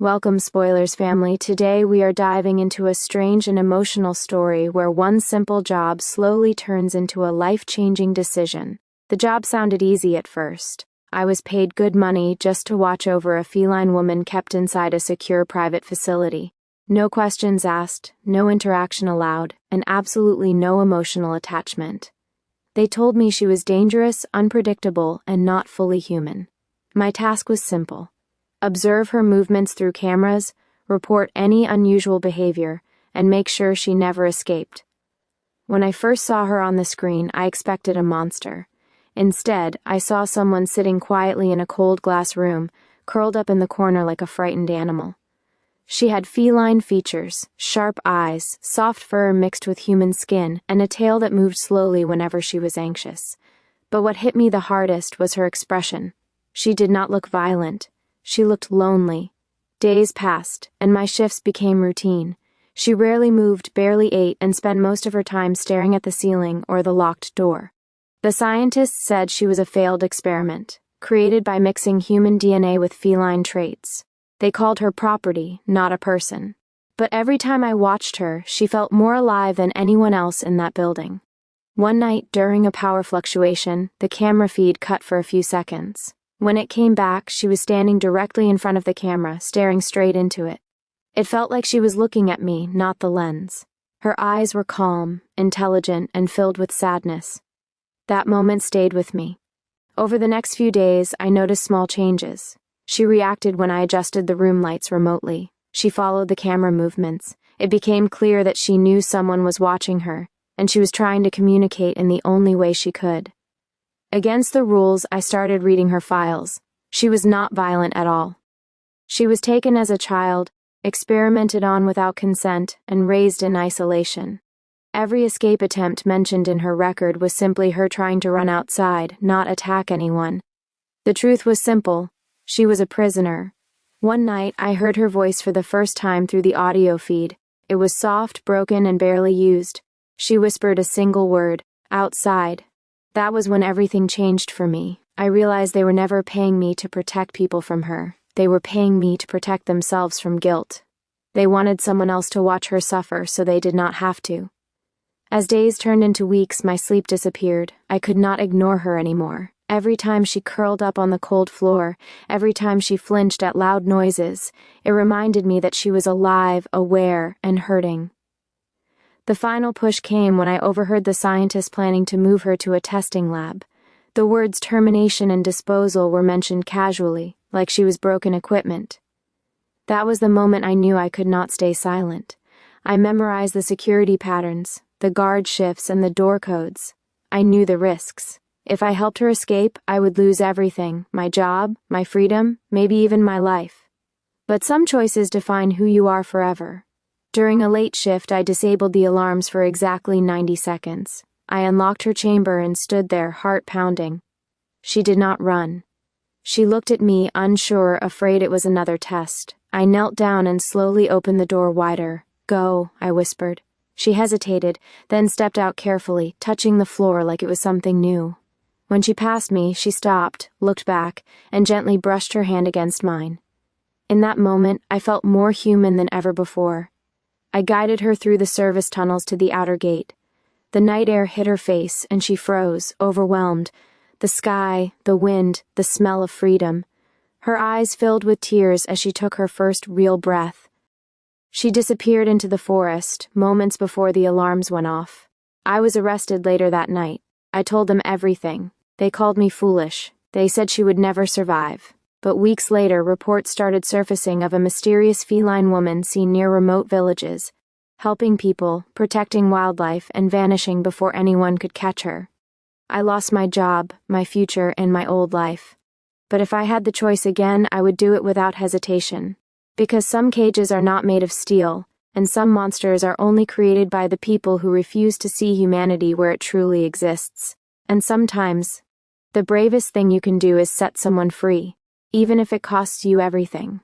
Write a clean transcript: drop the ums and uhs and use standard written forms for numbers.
Welcome, spoilers family. Today we are diving into a strange and emotional story where one simple job slowly turns into a life-changing decision. The job sounded easy at first. I was paid good money just to watch over a feline woman kept inside a secure private facility. No questions asked, no interaction allowed, and absolutely no emotional attachment. They told me she was dangerous, unpredictable, and not fully human. My task was simple. Observe her movements through cameras, report any unusual behavior, and make sure she never escaped. When I first saw her on the screen, I expected a monster. Instead, I saw someone sitting quietly in a cold glass room, curled up in the corner like a frightened animal. She had feline features, sharp eyes, soft fur mixed with human skin, and a tail that moved slowly whenever she was anxious. But what hit me the hardest was her expression. She did not look violent. She looked lonely. Days passed, and my shifts became routine. She rarely moved, barely ate, and spent most of her time staring at the ceiling or the locked door. The scientists said she was a failed experiment, created by mixing human DNA with feline traits. They called her property, not a person. But every time I watched her, she felt more alive than anyone else in that building. One night, during a power fluctuation, the camera feed cut for a few seconds. When it came back, she was standing directly in front of the camera, staring straight into it. It felt like she was looking at me, not the lens. Her eyes were calm, intelligent, and filled with sadness. That moment stayed with me. Over the next few days, I noticed small changes. She reacted when I adjusted the room lights remotely. She followed the camera movements. It became clear that she knew someone was watching her, and she was trying to communicate in the only way she could. Against the rules, I started reading her files. She was not violent at all. She was taken as a child, experimented on without consent, and raised in isolation. Every escape attempt mentioned in her record was simply her trying to run outside, not attack anyone. The truth was simple. She was a prisoner. One night, I heard her voice for the first time through the audio feed. It was soft, broken, and barely used. She whispered a single word, "Outside." That was when everything changed for me. I realized they were never paying me to protect people from her. They were paying me to protect themselves from guilt. They wanted someone else to watch her suffer so they did not have to. As days turned into weeks, my sleep disappeared. I could not ignore her anymore. Every time she curled up on the cold floor, every time she flinched at loud noises, it reminded me that she was alive, aware, and hurting. The final push came when I overheard the scientists planning to move her to a testing lab. The words termination and disposal were mentioned casually, like she was broken equipment. That was the moment I knew I could not stay silent. I memorized the security patterns, the guard shifts, and the door codes. I knew the risks. If I helped her escape, I would lose everything, my job, my freedom, maybe even my life. But some choices define who you are forever. During a late shift, I disabled the alarms for exactly 90 seconds. I unlocked her chamber and stood there, heart pounding. She did not run. She looked at me, unsure, afraid it was another test. I knelt down and slowly opened the door wider. "Go," I whispered. She hesitated, then stepped out carefully, touching the floor like it was something new. When she passed me, she stopped, looked back, and gently brushed her hand against mine. In that moment, I felt more human than ever before. I guided her through the service tunnels to the outer gate. The night air hit her face, and she froze, overwhelmed. The sky, the wind, the smell of freedom. Her eyes filled with tears as she took her first real breath. She disappeared into the forest, moments before the alarms went off. I was arrested later that night. I told them everything. They called me foolish. They said she would never survive. But weeks later, reports started surfacing of a mysterious feline woman seen near remote villages, helping people, protecting wildlife, and vanishing before anyone could catch her. I lost my job, my future, and my old life. But if I had the choice again, I would do it without hesitation. Because some cages are not made of steel, and some monsters are only created by the people who refuse to see humanity where it truly exists. And sometimes, the bravest thing you can do is set someone free, even if it costs you everything.